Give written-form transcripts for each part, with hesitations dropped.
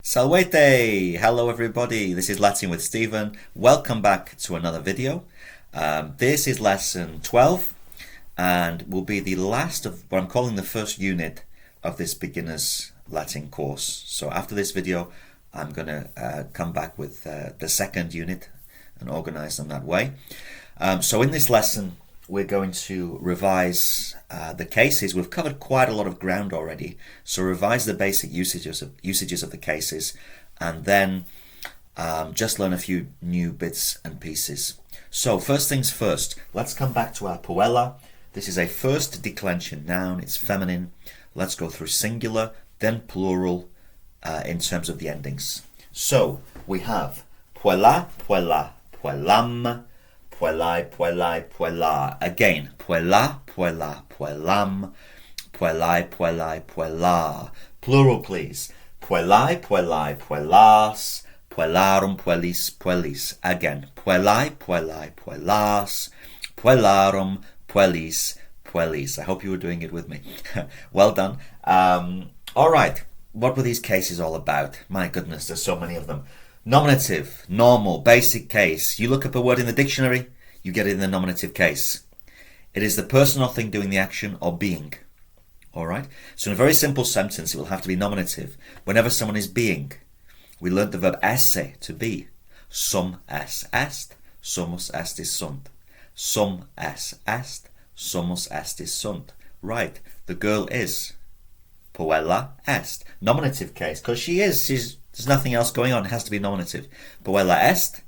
Salvete! Hello everybody, this is Latin with Stephen. Welcome back to another video. This is lesson 12 and will be the last of what I'm calling the first unit of this beginner's Latin course. So after this video I'm going to come back with the second unit and organize them that way. So in this lesson we're going to revise the cases. We've covered quite a lot of ground already, so revise the basic usages of the cases, and then just learn a few new bits and pieces. So first things first, let's come back to our puella. This is a first declension noun, it's feminine. Let's go through singular, then plural in terms of the endings. So we have puella, puella, puellam, puellai, puellai, puella. Again, puella, puella, puellam, puellai, puellai, puella. Plural, please. Puellai, puellai, puellas, puellarum, puellis, puellis. Again, puellai, puellai, puellas, puellarum, puellis, puellis. I hope you were doing it with me. Well done. All right. What were these cases all about? My goodness, there's so many of them. Nominative, normal, basic case. You look up a word in the dictionary, you get it in the nominative case. It is the person or thing doing the action or being. Alright? So in a very simple sentence, it will have to be nominative. Whenever someone is being, we learnt the verb esse, to be. Sum es est, sumus estis sunt. Sum es est, sumus estis sunt. Right, the girl is. Puella est. Nominative case, because she is. There's nothing else going on. It has to be nominative. Puella est,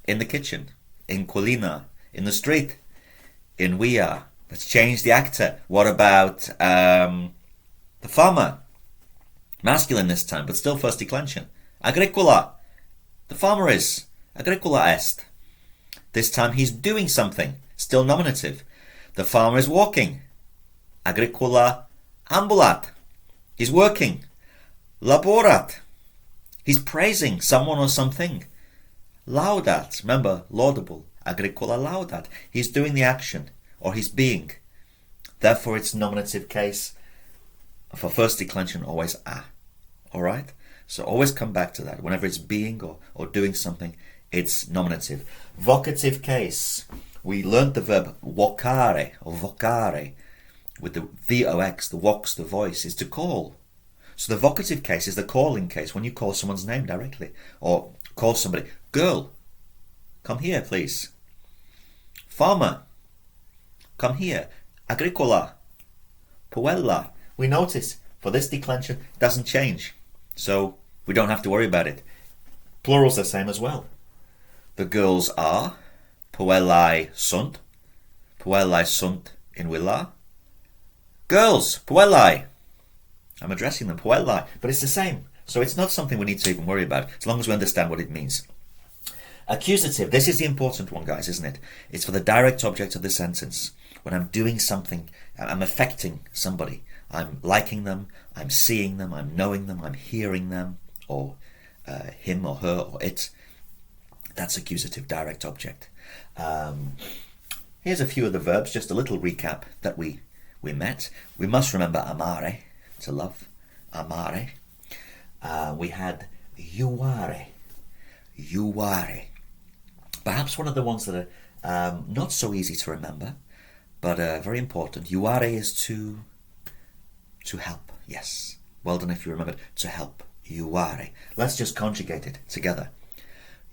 in the kitchen. In colina, in the street. In via. Let's change the actor. What about the farmer? Masculine this time, but still first declension. Agricola. The farmer is. Agricola est. This time he's doing something. Still nominative. The farmer is walking. Agricola ambulat. He's working. Laborat. He's praising someone or something. Laudat. Remember, laudable. Agricola laudat. He's doing the action, or he's being. Therefore, it's nominative case. For first declension, always a. Alright? So always come back to that. Whenever it's being or doing something, it's nominative. Vocative case. We learnt the verb vocare, or vocare, with the vox, the vox, the voice, is to call. So the vocative case is the calling case, when you call someone's name directly, or call somebody, girl, come here please. Farmer, come here. Agricola, puella. We notice for this declension it doesn't change, so we don't have to worry about it. Plural's the same as well. The girls are, puellai sunt in villa. Girls, puellai. I'm addressing them, puellai, but it's the same. So it's not something we need to even worry about, as long as we understand what it means. Accusative, this is the important one, guys, isn't it? It's for the direct object of the sentence. When I'm doing something, I'm affecting somebody. I'm liking them, I'm seeing them, I'm knowing them, I'm hearing them, or him or her or it. That's accusative, direct object. Here's a few of the verbs, just a little recap that we met. We must remember amare, to love, amare. We had iuare. Perhaps one of the ones that are not so easy to remember, but very important. Iuare is to help. Yes, well done if you remembered. To help. Iuare. Let's just conjugate it together.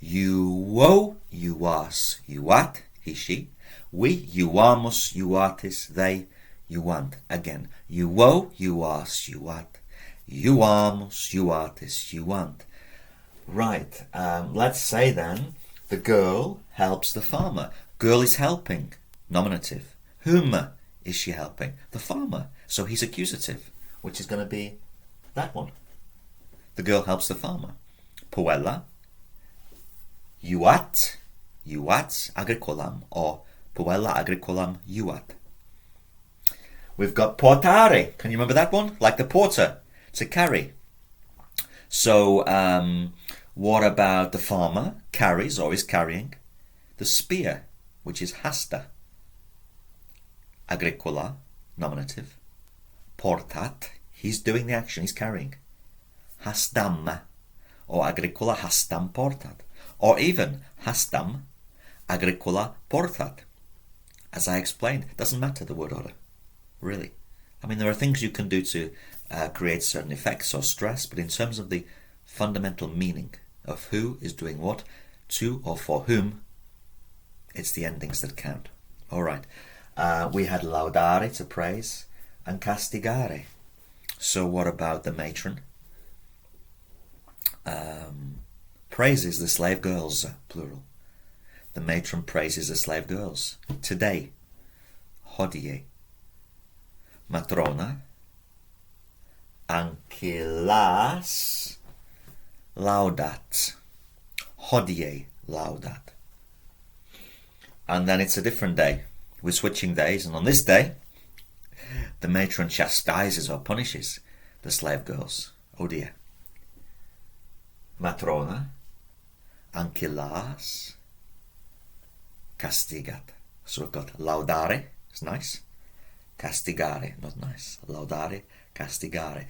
Iuo, iuas, iuat, he, she. We, iuamus, iuatis, they, iuant. Again, iuo, iuas, iuat. Iuamus, iuatis, iuant. Right, let's say then, the girl helps the farmer. Girl is helping, nominative. Whom is she helping? The farmer. So he's accusative, which is going to be that one. The girl helps the farmer. Puella, iuat agricolam, or puella agricolam iuat. We've got portare. Can you remember that one? Like the porter, to carry. So, what about the farmer? Carries or is carrying the spear, which is hasta. Agricola, nominative. Portat, he's doing the action, he's carrying. Hasdam, o agricola hastam portat, or even hastam agricola portat. As I explained, it doesn't matter the word order, really. I mean, there are things you can do to create certain effects or stress, but in terms of the fundamental meaning of who is doing what, to or for whom, it's the endings that count. All right. We had laudare, to praise, and castigare. So what about the matron? Praises the slave girls, plural. The matron praises the slave girls. Today, hodie. Matrona, ankylas laudat. Hodie laudat. And then it's a different day. We're switching days, and on this day, the matron chastises or punishes the slave girls. Oh dear. Matrona, ankylas castigat. So we've got laudare, it's nice. Castigare, not nice. Laudare, castigare.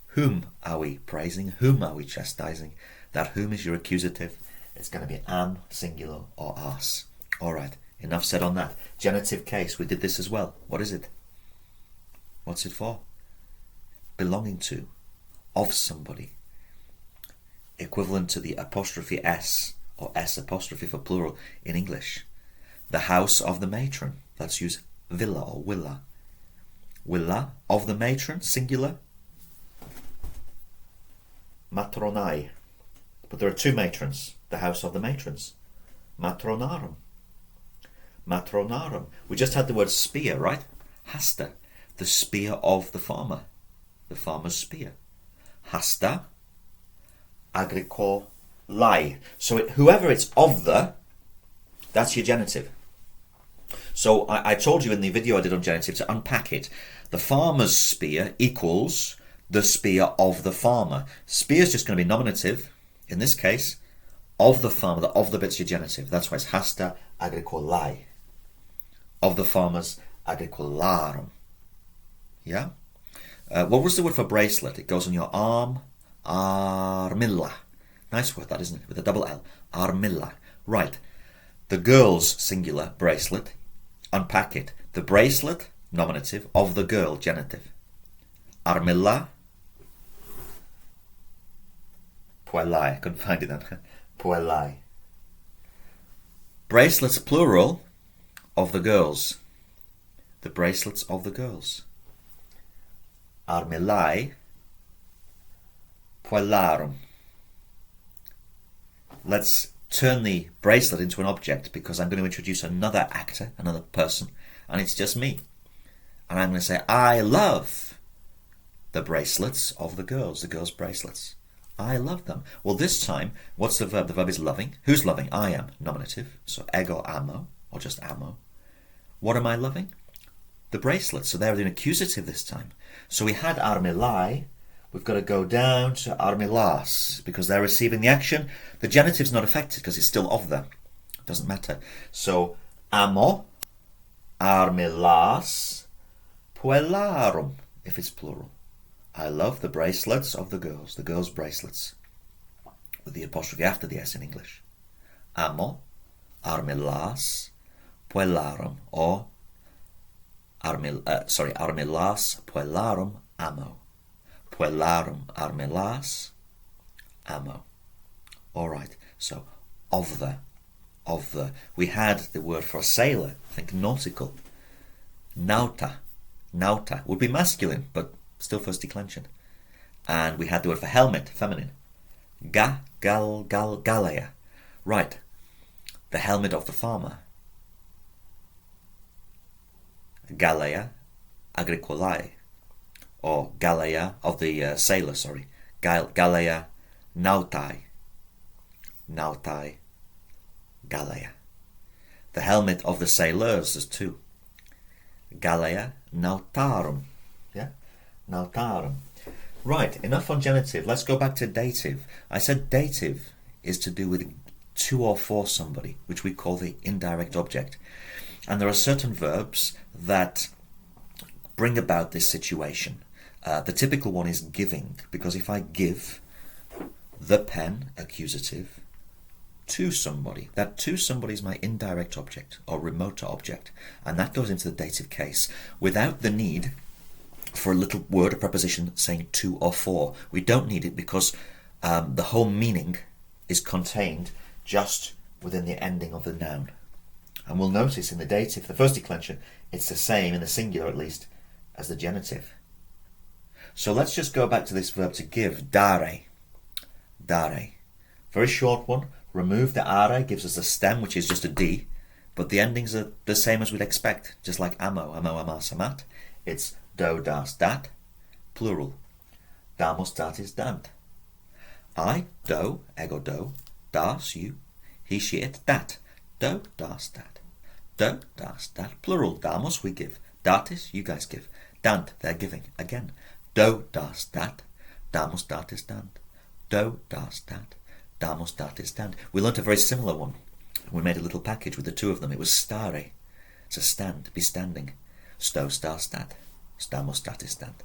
Whom are we praising? Whom are we chastising? That whom is your accusative. It's going to be an, singular, or as. All right, enough said on that. Genitive case, we did this as well. What is it? What's it for? Belonging to, of somebody. Equivalent to the apostrophe S, or S apostrophe for plural in English. The house of the matron. Let's use villa or villa. Villa of the matron, singular. Matronai. But there are two matrons. The house of the matrons. Matronarum. Matronarum. We just had the word spear, right? Hasta. The spear of the farmer. The farmer's spear. Hasta. Agricolae. So whoever it's of the, that's your genitive. So I told you in the video I did on genitive to unpack it. The farmer's spear equals the spear of the farmer. Spear is just going to be nominative. In this case, of the farmer, the of the bit's your genitive. That's why it's hasta agricolae. Of the farmers, agricolarum. Yeah? What was the word for bracelet? It goes on your arm. Armilla. Nice word that, isn't it? With a double L. Armilla. Right. The girl's singular bracelet. Unpack it. The bracelet, nominative, of the girl, genitive. Armilla. Puellae. I couldn't find it then. Puellae. Bracelets, plural, of the girls. The bracelets of the girls. Armillae. Puellarum. Let's turn the bracelet into an object because I'm going to introduce another actor, another person, and it's just me. And I'm going to say, I love the bracelets of the girls bracelets. I love them. Well, this time, what's the verb? The verb is loving. Who's loving? I am, nominative. So ego amo, or just amo. What am I loving? The bracelets. So they're an accusative this time. So we had armillae. We've got to go down to armillas because they're receiving the action. The genitive's not affected because it's still of them. It doesn't matter. So, amo, armillas, puellarum, if it's plural. I love the bracelets of the girls' bracelets. With the apostrophe after the S in English. Amo, armillas, puellarum, or armillas, puellarum, amo. Puellarum, armillas, amo. All right, so of the. We had the word for a sailor, think nautical. Nauta would be masculine, but still first declension. And we had the word for helmet, feminine. Galea. Right, the helmet of the farmer. Galea agricolae. Or Galea of the sailor, sorry. Galea nautai. Nautai Galea. The helmet of the sailors, there's two. Galea nautarum. Yeah? Nautarum. Right, enough on genitive. Let's go back to dative. I said dative is to do with to or for somebody, which we call the indirect object. And there are certain verbs that bring about this situation. The typical one is giving, because if I give, the pen, accusative, to somebody. That to somebody is my indirect object or remote object, and that goes into the dative case without the need for a little word or preposition saying to or for. We don't need it because the whole meaning is contained just within the ending of the noun. And we'll notice in the dative, the first declension, it's the same, in the singular at least, as the genitive. So let's just go back to this verb to give, dare. Dare. Very short one. Remove the are, gives us a stem, which is just a D, but the endings are the same as we'd expect, just like amo, amas, amat. It's do, das, dat, plural. Damos, datis, dant. I, do, ego do, das, you, he, she, it, dat. Do, das, dat. Do, das, dat, plural. Damos, we give. Datis, you guys give. Dant, they're giving. Again. Do, das, dat. Damos, datis, dant. Do, das, dat. Damos, datis, dant. We learnt a very similar one. We made a little package with the two of them. It was stare. It's a stand, be standing. Sto, star, stat. Stamos, datis, dant.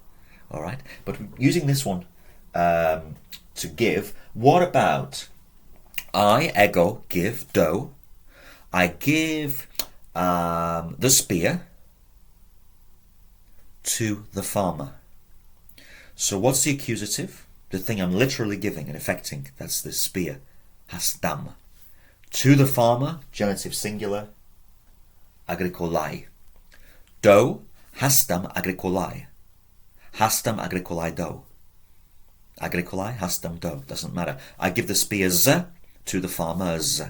All right? But using this one to give, what about I, ego, give, do. I give the spear to the farmer. So what's the accusative? The thing I'm literally giving and affecting, that's the spear. Hastam. To the farmer, genitive singular, agricolai. Do, hastam agricolai. Hastam agricolai do. Agricolai, hastam do. Doesn't matter. I give the spears to the farmers.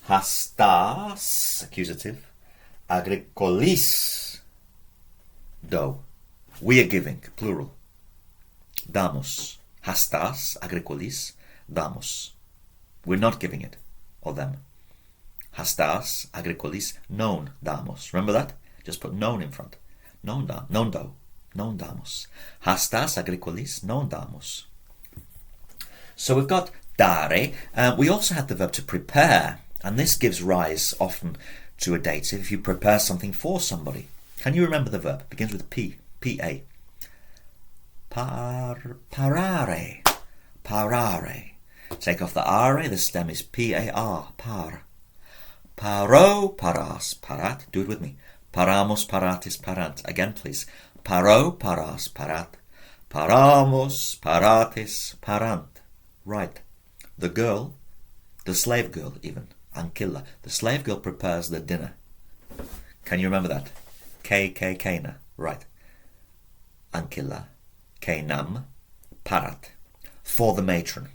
Hastas, accusative, agricolis do. We are giving, plural. Damos. Hastas, agricolis, damos. We're not giving it, or them. Hastas, agricolis, non damos. Remember that? Just put non in front. Non do, non damos. Hastas, agricolis, non damos. So we've got dare. We also had the verb to prepare, and this gives rise often to a dative if you prepare something for somebody. Can you remember the verb? It begins with P, P-A. Parare. Parare. Take off the are, the stem is P-A-R, par. Paro, paras, parat. Do it with me. Paramos, paratis, parant. Again, please. Paro, paras, parat. Paramos, paratis, parant. Right. The girl, the slave girl even, Ankilla. The slave girl prepares the dinner. Can you remember that? K-K-Kena. Right. Ankilla. Kenam. Parat. For the matron.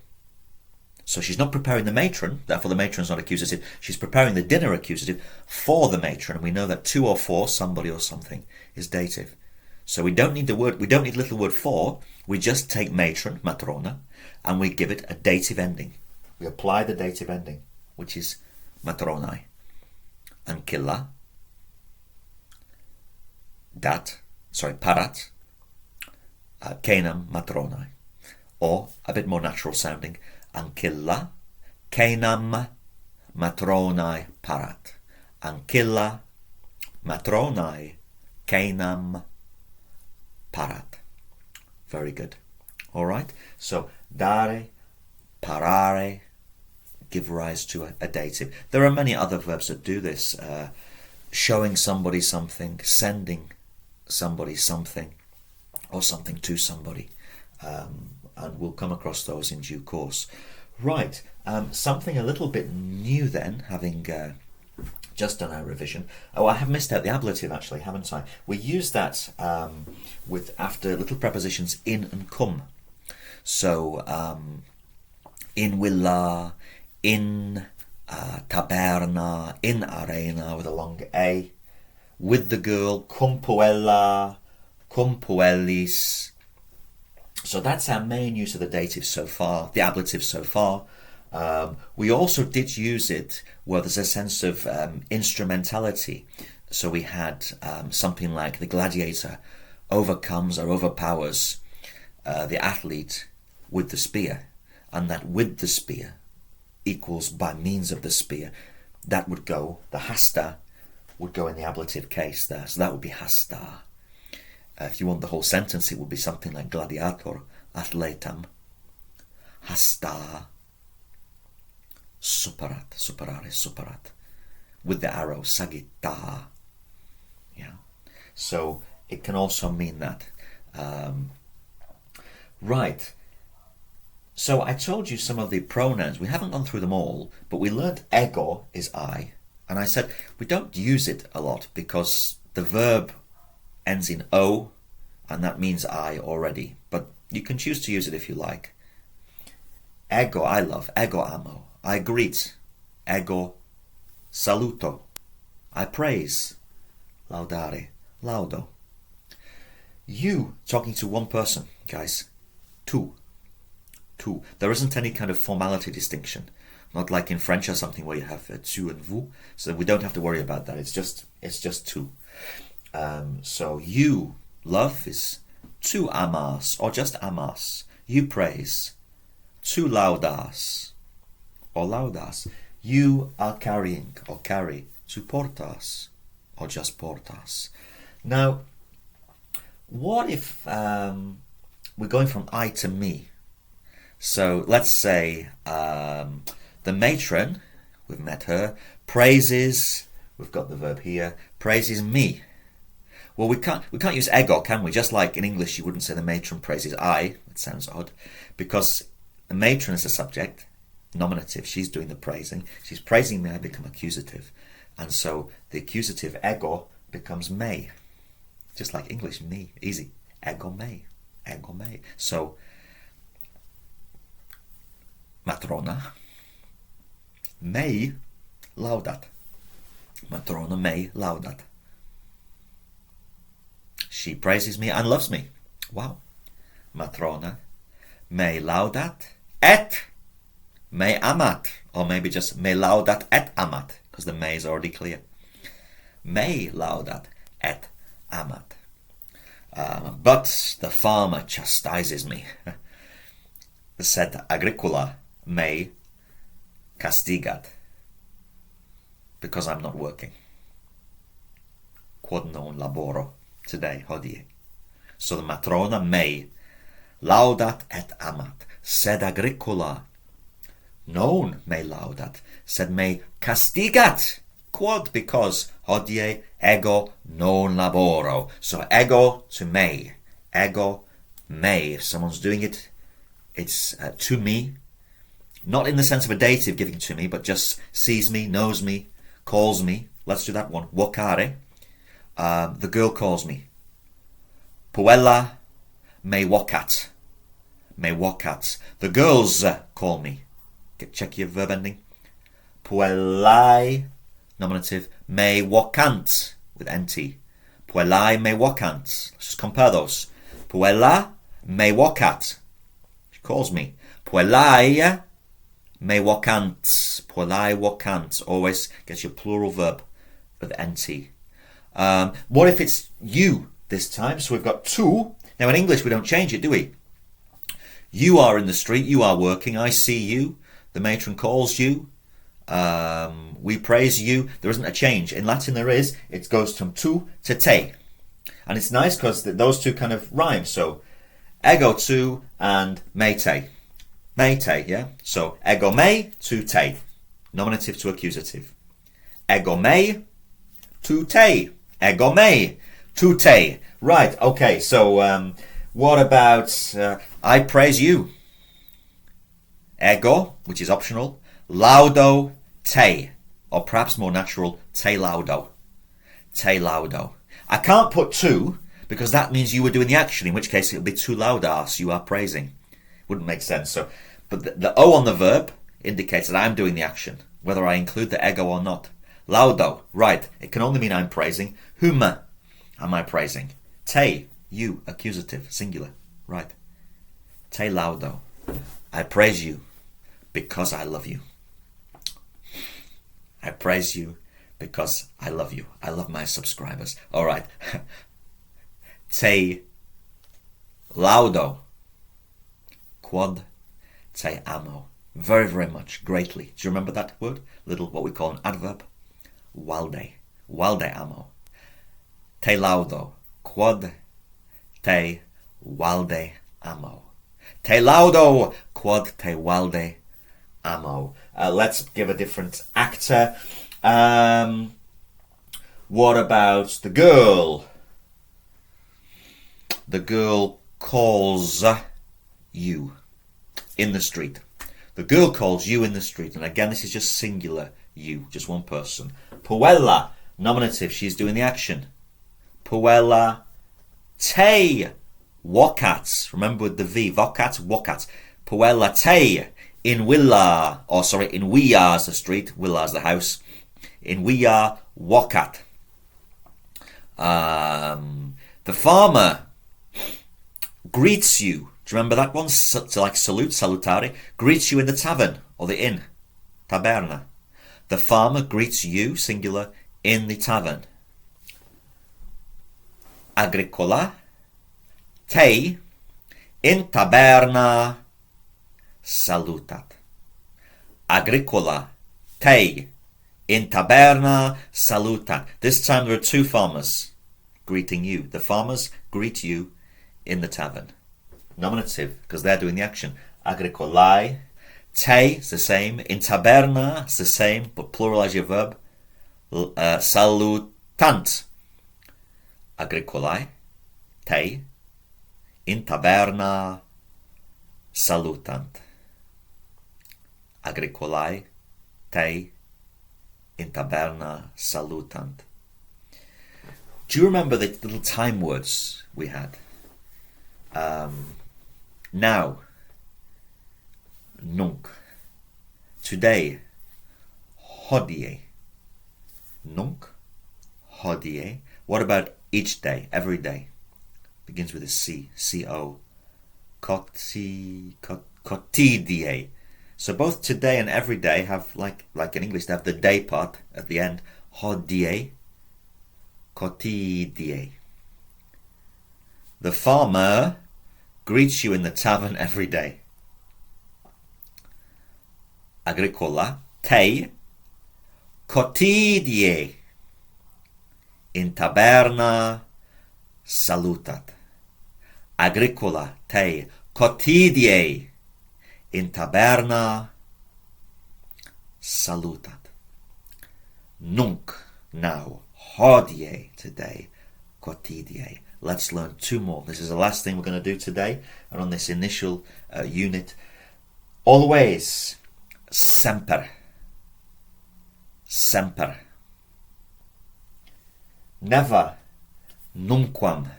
So she's not preparing the matron, therefore the matron's not accusative. She's preparing the dinner accusative for the matron. And we know that to or for, somebody or something, is dative. So we don't need the word, we don't need a little word for, we just take matron, matrona, and we give it a dative ending. We apply the dative ending, which is matronai. Ankilla. Parat. Kenam matronai. Or, a bit more natural sounding, Ankilla, kenam, matronai, parat. Ankilla, matronai, kenam, parat. Very good. All right. So, dare, parare, give rise to a dative. There are many other verbs that do this. Showing somebody something, sending somebody something, or something to somebody. And we'll come across those in due course. Right, something a little bit new then, having just done our revision. Oh, I have missed out the ablative actually, haven't I? We use that with after little prepositions in and come. So, in villa, in taberna, in arena with a long A. With the girl, cum puella, cum puellis. So that's our main use of the dative so far, the ablative so far. We also did use it where there's a sense of instrumentality. So we had something like the gladiator overcomes or overpowers the athlete with the spear, and that with the spear equals by means of the spear. That would go, the hasta would go in the ablative case there, so that would be hasta. If you want the whole sentence, it would be something like gladiator, athletam, Hasta. Superat, superare, superat. With the arrow, sagitta. Yeah. So it can also mean that. Right. So I told you some of the pronouns. We haven't gone through them all, but we learned ego is I. And I said we don't use it a lot because the verb ends in O, and that means I already. But you can choose to use it if you like. Ego, I love. Ego amo. I greet. Ego saluto. I praise. Laudare. Laudo. You, talking to one person, guys. Tu. Tu. There isn't any kind of formality distinction. Not like in French or something where you have tu and vous. So we don't have to worry about that. It's just tu. So you, love, is tu amas, or just amas. You praise. Tu laudas, or laudas. You are carrying, or carry. Tu portas, or just portas. Now, what if we're going from I to me? So let's say the matron, we've met her, praises, we've got the verb here, praises me. Well, we can't use ego, can we? Just like in English you wouldn't say the matron praises I. It sounds odd. Because the matron is the subject, nominative, she's doing the praising. She's praising me, I become accusative. And so the accusative ego becomes me. Just like English, me, easy. Ego me, ego me. So, matrona, me laudat. Matrona me laudat. She praises me and loves me. Wow. Matrona me laudat et me amat. Or maybe just me laudat et amat, because the me is already clear. Me laudat et amat. But the farmer chastises me. Sed agricola me castigat. Because I'm not working. Quod non laboro. Today, hodie. So the matrona me laudat et amat. Sed agricola non me laudat. Sed me castigat. Quod, because hodie ego non laboro. So ego to me. Ego me. If someone's doing it, it's to me. Not in the sense of a dative giving to me, but just sees me, knows me, calls me. Let's do that one. Vocare. The girl calls me. Puella me vocat. Me vocat. The girls call me. Check your verb ending. Puellae, nominative, me vocant, with nt. Puellae me vocant. Let's just compare those. Puella me vocat. She calls me. Puellae me vocant. Puellae vocant. Always gets your plural verb with nt. What if it's you this time? So we've got tu. Now in English we don't change it, do we? You are in the street, you are working, I see you, the matron calls you, we praise you. There isn't a change. In Latin there is. It goes from tu to te. And it's nice because those two kind of rhyme. So ego tu and me te. Me te, yeah? So ego me, tu te. Nominative to accusative. Ego me, tu te. Ego me, tu te. Right, okay, so what about I praise you? Ego, which is optional. Laudo te. Or perhaps more natural, te laudo. Te laudo. I can't put tu because that means you were doing the action, in which case it would be tu laudas, you are praising. Wouldn't make sense. So, but the O on the verb indicates that I'm doing the action, whether I include the ego or not. Laudo, right, it can only mean I'm praising. Whom am I praising? Te, you, accusative, singular, right. Te laudo, I praise you because I love you. I praise you because I love you. I love my subscribers. All right. Te laudo, quod te amo. Very, very much, greatly. Do you remember that word? Little, what we call an adverb. Valde. Valde amo. Te laudo, quod te valde amo. Te laudo, quod te valde amo. Let's give a different actor. What about the girl? The girl calls you in the street. The girl calls you in the street. And again, this is just singular you, just one person. Puella, nominative, she's doing the action. Puella te wocat. Remember with the V, vocat, wocat. Puella te in Willa, or sorry, in Wiar's the street, Willa's the house. In Wiar wocat. The farmer greets you. Do you remember that one? Like salute, salutare. Greets you in the tavern or the inn. Taberna. The farmer greets you, singular, in the tavern. Agricola te in taberna salutat. Agricola te in taberna salutat. This time there are two farmers greeting you. The farmers greet you in the tavern. Nominative, because they're doing the action. Agricolae. Te is the same. In taberna it's the same, but pluralize your verb. Salutant. Agricolae. Te. In taberna salutant. Agricolae. Te. In taberna salutant. Do you remember the little time words we had? Now, nunc. Today, hodie. Nunc, hodie. What about each day, every day? Begins with a C, C-O. Cotidie. So both today and every day have, like in English, they have the day part at the end. Hodie, cotidie. The farmer greets you in the tavern every day. Agricola te cotidie in taberna salutat. Agricola te cotidie in taberna salutat. Nunc, now, hodie, today, cotidie. Let's learn two more. This is the last thing we're going to do today, and on this initial unit. Always, semper. Semper. Never, numquam.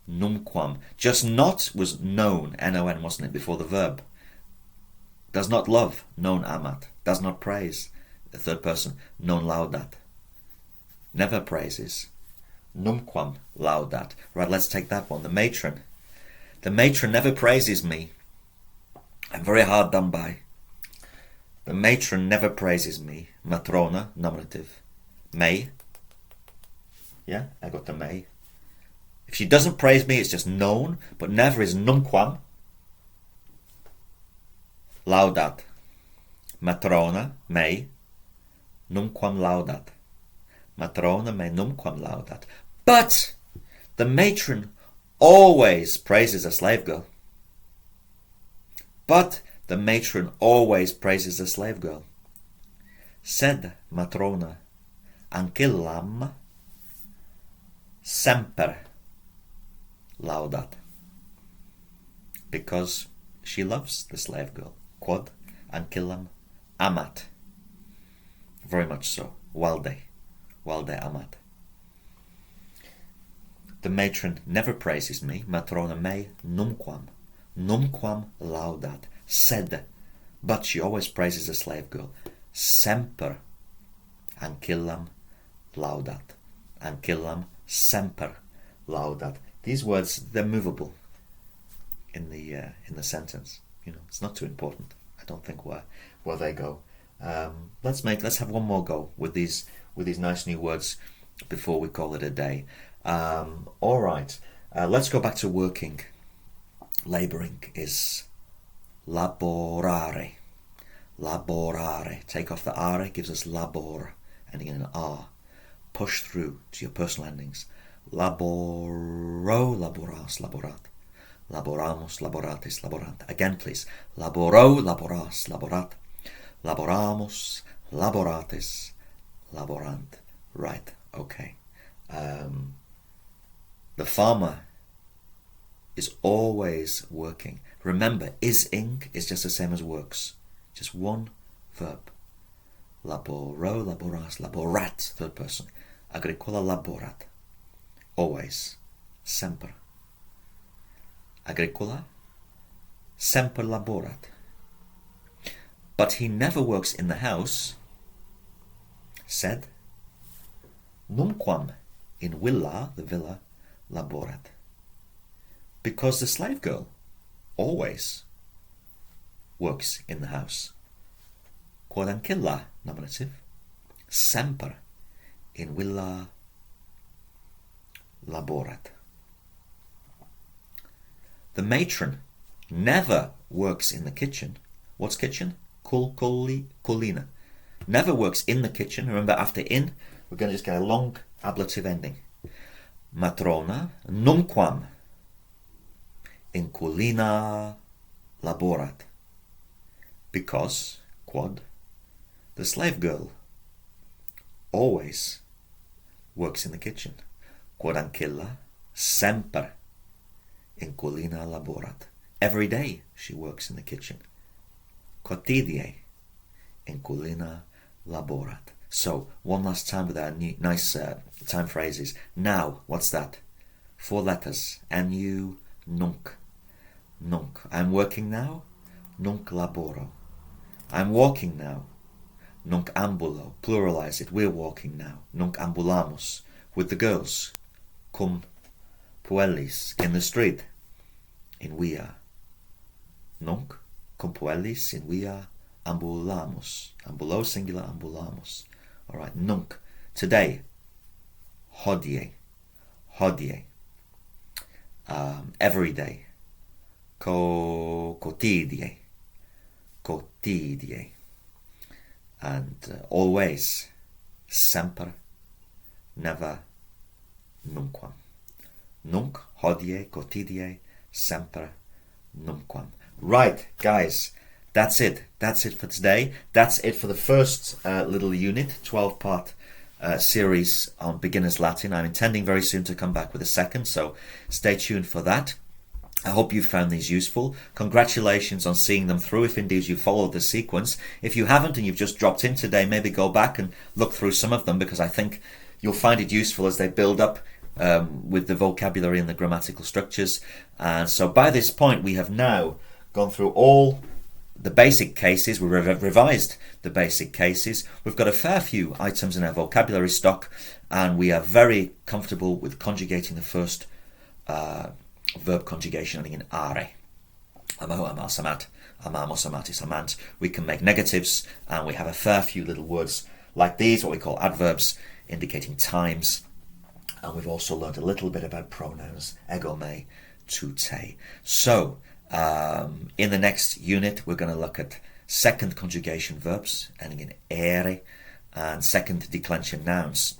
Numquam. Just not was known, N-O-N, wasn't it, before the verb. Does not love, non amat. Does not praise, the third person, non laudat. Never praises. Numquam laudat. Right, let's take that one. The matron. The matron never praises me. I'm very hard done by. The matron never praises me. Matrona, nominative. May. Yeah, I got the may. If she doesn't praise me, it's just known, but never is numquam laudat. Matrona, may. Numquam laudat. Matrona me numquam laudat. But the matron always praises a slave girl. But the matron always praises a slave girl. Sed matrona ancillam semper laudat. Because she loves the slave girl. Quod ancillam amat. Very much so. Valde amat. The matron never praises me. Matrona me numquam laudat. Sed, but she always praises a slave girl. Semper ancillam laudat. Ancillam semper laudat. These words, they're movable in the sentence. You know, it's not too important. I don't think where they go. Let's have one more go with these nice new words before we call it a day. All right, let's go back to working. Laboring is laborare. Laborare. Take off the are, gives us labor, ending in an R. Push through to your personal endings. Laboro, laboras, laborat. laboramos, laboratis, laborant. Again, please. Laboro, laboras, laborat. Laboramos, laboratis, laborant. Right, okay. The farmer is always working. Remember, is-ing is just the same as works. Just one verb. Laboro, laboras, laborat, third person. Agricola laborat. Always. Sempre. Agricola semper laborat. But he never works in the house. Sed numquam in villa, the villa, laborat. Because the slave girl always works in the house. Quod ancilla, nominative, semper in villa laborat. The matron never works in the kitchen. What's kitchen? Colina. Never works in the kitchen. Remember, after in, we're going to just get a long ablative ending. Matrona numquam in colina laborat. Because, quod, the slave girl always works in the kitchen. Quod ancilla semper in colina laborat. Every day she works in the kitchen. Quotidie in colina laborat. So, one last time with our nice time phrases. Now, what's that? 4 letters. Nu, nunc. Nunc. I'm working now. Nunc laboro. I'm walking now. Nunc ambulo. Pluralize it. We're walking now. Nunc ambulamos. With the girls. Cum puellis. In the street. In via. Nunc cum puellis in via ambulamos. Ambulo singular ambulamos. Alright, nunc. Today. Hodie. Hodie. Every day. Quotidie. Quotidie. And always. Semper. Never. Numquam. Nunc, hodie, quotidie, semper, numquam. Right, guys, that's it. That's it for today. That's it for the first little unit, 12-part series on beginner's Latin. I'm intending very soon to come back with a second, so stay tuned for that. I hope you found these useful. Congratulations on seeing them through, if indeed you followed the sequence. If you haven't and you've just dropped in today, maybe go back and look through some of them, because I think you'll find it useful as they build up with the vocabulary and the grammatical structures. And so by this point, we have now gone through all the basic cases. We've revised the basic cases. We've got a fair few items in our vocabulary stock, and we are very comfortable with conjugating the first verb conjugation ending in are. Amo, amas, amat, amamos, amatis, amant. We can make negatives, and we have a fair few little words like these, what we call adverbs, indicating times. And we've also learned a little bit about pronouns, ego me, tu te. So, in the next unit, we're going to look at second conjugation verbs, ending in ere, and second declension nouns.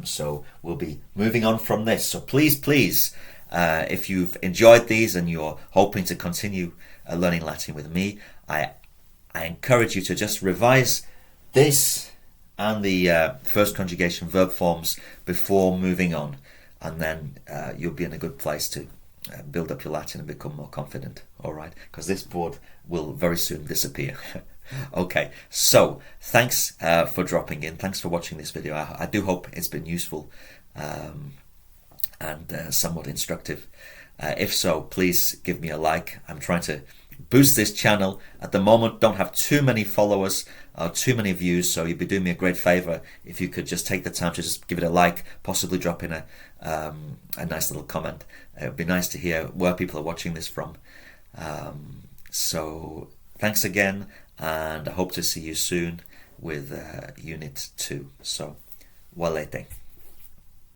So we'll be moving on from this. So please, if you've enjoyed these and you're hoping to continue learning Latin with me, I encourage you to just revise this and the first conjugation verb forms before moving on, and then you'll be in a good place to build up your Latin and become more confident, alright? Because this board will very soon disappear. Okay, so thanks for dropping in, thanks for watching this video. I do hope it's been useful and somewhat instructive. If so, please give me a like. I'm trying to boost this channel. At the moment, don't have too many followers or too many views, so you'd be doing me a great favor if you could just take the time to just give it a like, possibly drop in a nice little comment. It would be nice to hear where people are watching this from. So thanks again, and I hope to see you soon with Unit 2. So, walete.